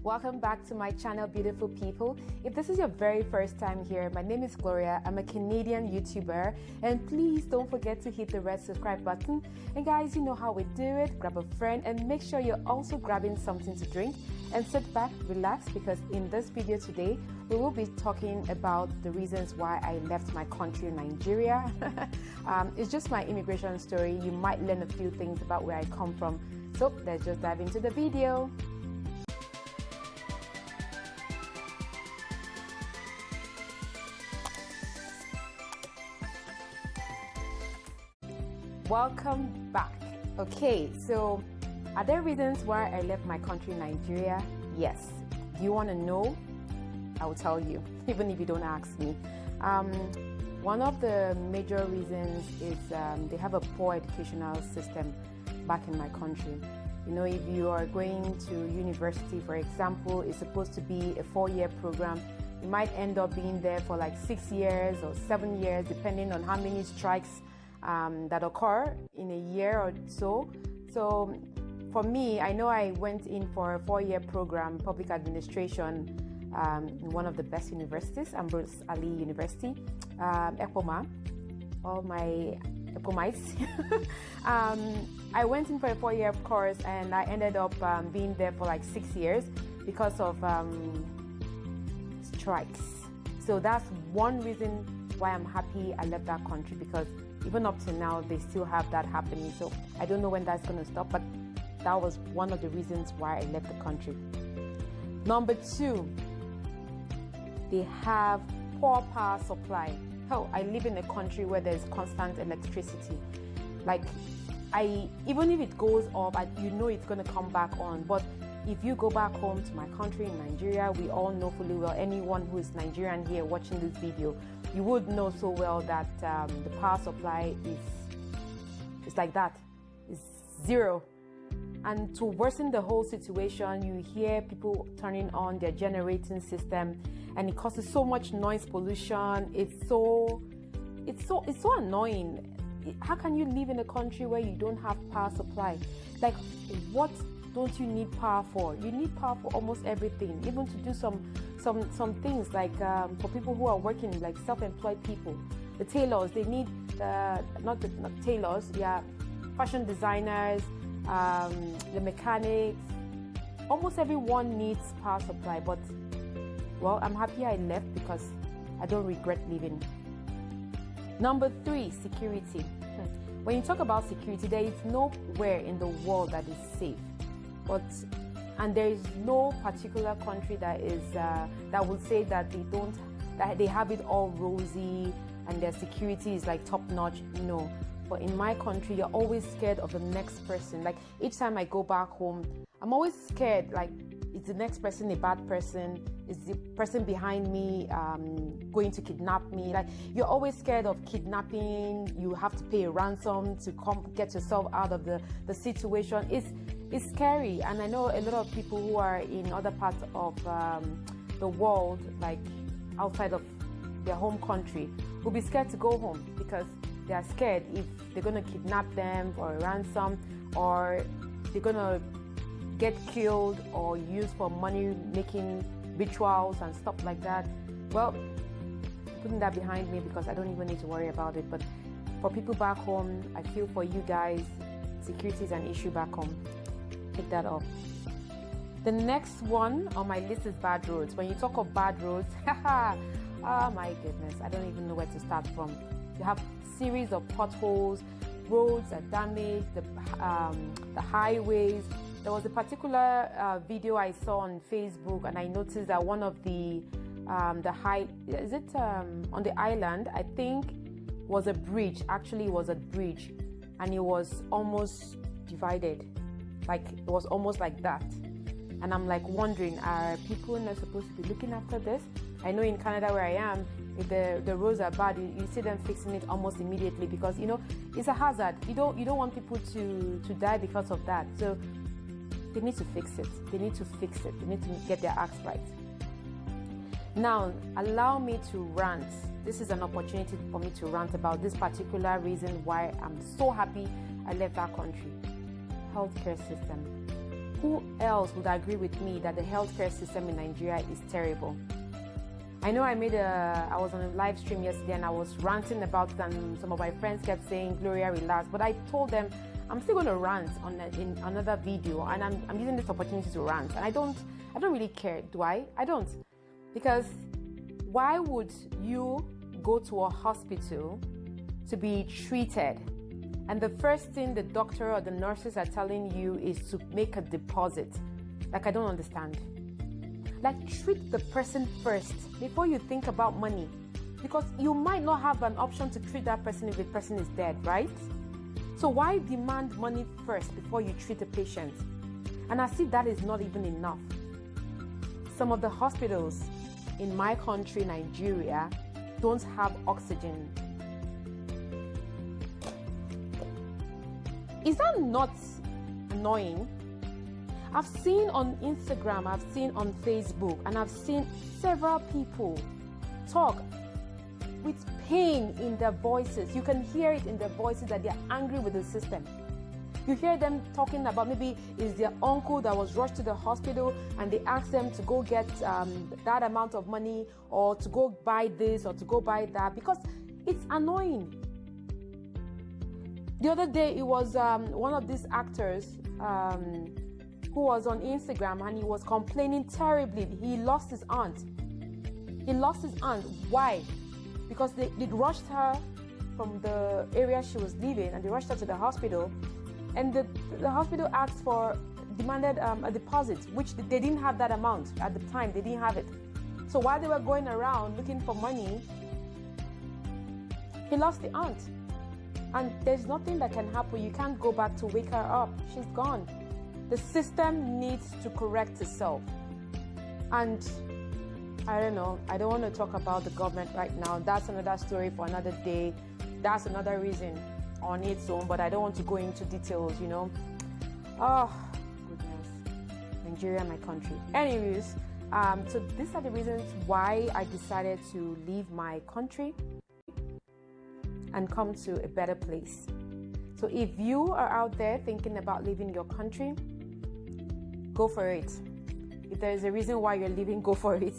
Welcome back to my channel, beautiful people. If this is your very first time here, my name is Gloria. I'm a Canadian YouTuber, and please don't forget to hit the red subscribe button. And guys, you know how we do it. Grab a friend and make sure you're also grabbing something to drink and sit back, relax, because in this video today, we will be talking about the reasons why I left my country, Nigeria. It's just my immigration story. You might learn a few things about where I come from. So let's just dive into the video. Welcome back. Okay, so are there reasons why I left my country, Nigeria? Yes. Do you want to know? I will tell you, even if you don't ask me. One of the major reasons is they have a poor educational system back in my country. You know, if you are going to university, for example, it's supposed to be a 4-year program. You might end up being there for like 6 years or 7 years, depending on how many strikes that occur in a year or so. So for me, I know I went in for a 4-year program, public administration, in one of the best universities, Ambrose Ali University, EPOMA, all my EPOMites. I went in for a 4-year course and I ended up being there for like 6 years because of strikes. So that's one reason why I'm happy I left that country, because even up to now, they still have that happening. So I don't know when that's going to stop, but that was one of the reasons why I left the country. Number 2, they have poor power supply. Hell, I live in a country where there's constant electricity. Like, even if it goes off, you know it's going to come back on. But if you go back home to my country in Nigeria, we all know fully well, anyone who is Nigerian here watching this video, you would know so well that the power supply is like that. It's zero. And to worsen the whole situation, you hear people turning on their generating system, and it causes so much noise pollution. It's so annoying. How can you live in a country where you don't have power supply? Like, what don't you need power for? You need power for almost everything, even to do some things like for people who are working, like self-employed people, the tailors, they need not tailors, yeah, fashion designers, the mechanics. Almost everyone needs power supply. But well, I'm happy I left because I don't regret leaving. Number 3, security. When you talk about security, there is nowhere in the world that is safe. And there is no particular country that will say that they have it all rosy and their security is like top notch. No. But in my country, you're always scared of the next person. Like, each time I go back home, I'm always scared. Like, is the next person a bad person? Is the person behind me going to kidnap me? Like, you're always scared of kidnapping. You have to pay a ransom to get yourself out of the situation. It's scary. And I know a lot of people who are in other parts of the world, like outside of their home country, will be scared to go home because they are scared if they're going to kidnap them for a ransom, or they're going to get killed or used for money-making rituals and stuff like that. Well, putting that behind me because I don't even need to worry about it. But for people back home, I feel for you guys, security is an issue back home. Take that off. The next one on my list is bad roads. When you talk of bad roads, oh my goodness, I don't even know where to start from. You have series of potholes, roads are damaged, the highways. There was a particular video I saw on Facebook, and I noticed that one of on the island, I think was a bridge. Actually, it was a bridge, and it was almost divided. Like, it was almost like that. And I'm like wondering, are people not supposed to be looking after this? I know in Canada where I am, if the roads are bad, you see them fixing it almost immediately, because you know it's a hazard. You don't want people to die because of that. So they need to fix it. They need to fix it. They need to get their acts right. Now, allow me to rant. This is an opportunity for me to rant about this particular reason why I'm so happy I left that country. Healthcare system. who else would agree with me that the healthcare system in Nigeria is terrible? I know I was on a live stream yesterday and I was ranting about it, and some of my friends kept saying, Gloria, relax. But I told them I'm still going to rant in another video, and I'm using this opportunity to rant. And I don't really care, do I? I don't. Because why would you go to a hospital to be treated, and the first thing the doctor or the nurses are telling you is to make a deposit? Like, I don't understand. Like, treat the person first before you think about money, because you might not have an option to treat that person if the person is dead, right? So why demand money first before you treat a patient? And as if that is not even enough. Some of the hospitals in my country, Nigeria, don't have oxygen. Is that not annoying? I've seen on Instagram, I've seen on Facebook, and I've seen several people talk with pain in their voices. You can hear it in their voices that they're angry with the system. You hear them talking about maybe it's their uncle that was rushed to the hospital and they asked them to go get that amount of money, or to go buy this or to go buy that, because it's annoying. The other day, it was one of these actors who was on Instagram, and he was complaining terribly. He lost his aunt. Why? Because they rushed her from the area she was living, and they rushed her to the hospital. And the hospital demanded a deposit, which they didn't have that amount at the time. They didn't have it. So while they were going around looking for money, he lost the aunt. And there's nothing that can happen. You can't go back to wake her up. She's gone. The system needs to correct itself. And I don't know. I don't want to talk about the government right now. That's another story for another day. That's another reason on its own, but I don't want to go into details, you know. Oh, goodness. Nigeria, my country. Anyways, so these are the reasons why I decided to leave my country and come to a better place. So if you are out there thinking about leaving your country, go for it. If there is a reason why you're leaving, go for it.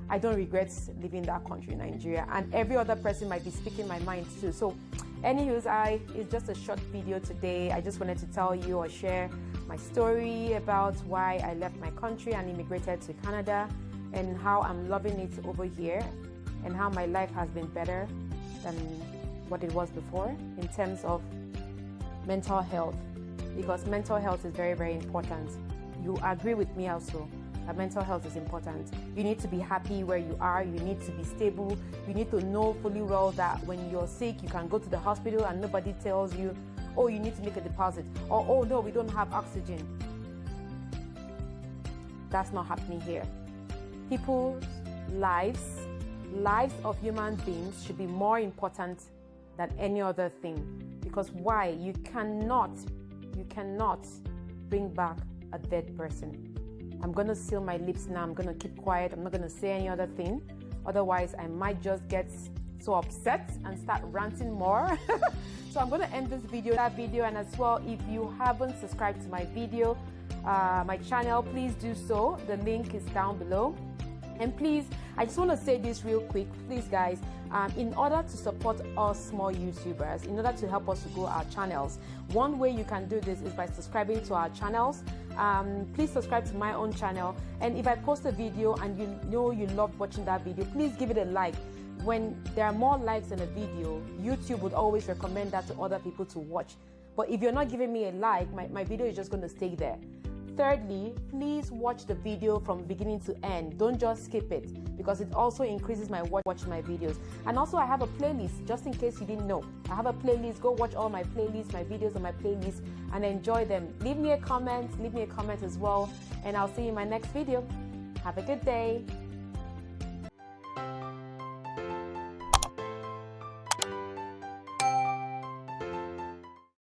I don't regret leaving that country, Nigeria, and every other person might be speaking my mind too. So anyways, it's just a short video today. I just wanted to tell you or share my story about why I left my country and immigrated to Canada, and how I'm loving it over here, and how my life has been better than what it was before in terms of mental health, because mental health is very, very important. You agree with me also that mental health is important. You need to be happy where you are. You need to be stable. You need to know fully well that when you're sick, you can go to the hospital and nobody tells you, oh, you need to make a deposit, or oh no, we don't have oxygen. That's not happening here. People's lives of human beings should be more important than any other thing. Because why? You cannot bring back a dead person. I'm going to seal my lips now. I'm going to keep quiet. I'm not going to say any other thing. Otherwise, I might just get so upset and start ranting more. So I'm going to end this video, and as well, if you haven't subscribed to my video, my channel, please do so. The link is down below. And please, I just want to say this real quick, please guys, in order to support us small YouTubers, in order to help us to grow our channels, one way you can do this is by subscribing to our channels. Please subscribe to my own channel, and if I post a video and you know you love watching that video, please give it a like. When there are more likes in a video, YouTube would always recommend that to other people to watch. But if you're not giving me a like, my video is just going to stay there. Thirdly, please watch the video from beginning to end. Don't just skip it, because it also increases my watching my videos. And also, I have a playlist, just in case you didn't know. I have a playlist. Go watch all my playlists, my videos on my playlist, and enjoy them. Leave me a comment as well, and I'll see you in my next video. Have a good day.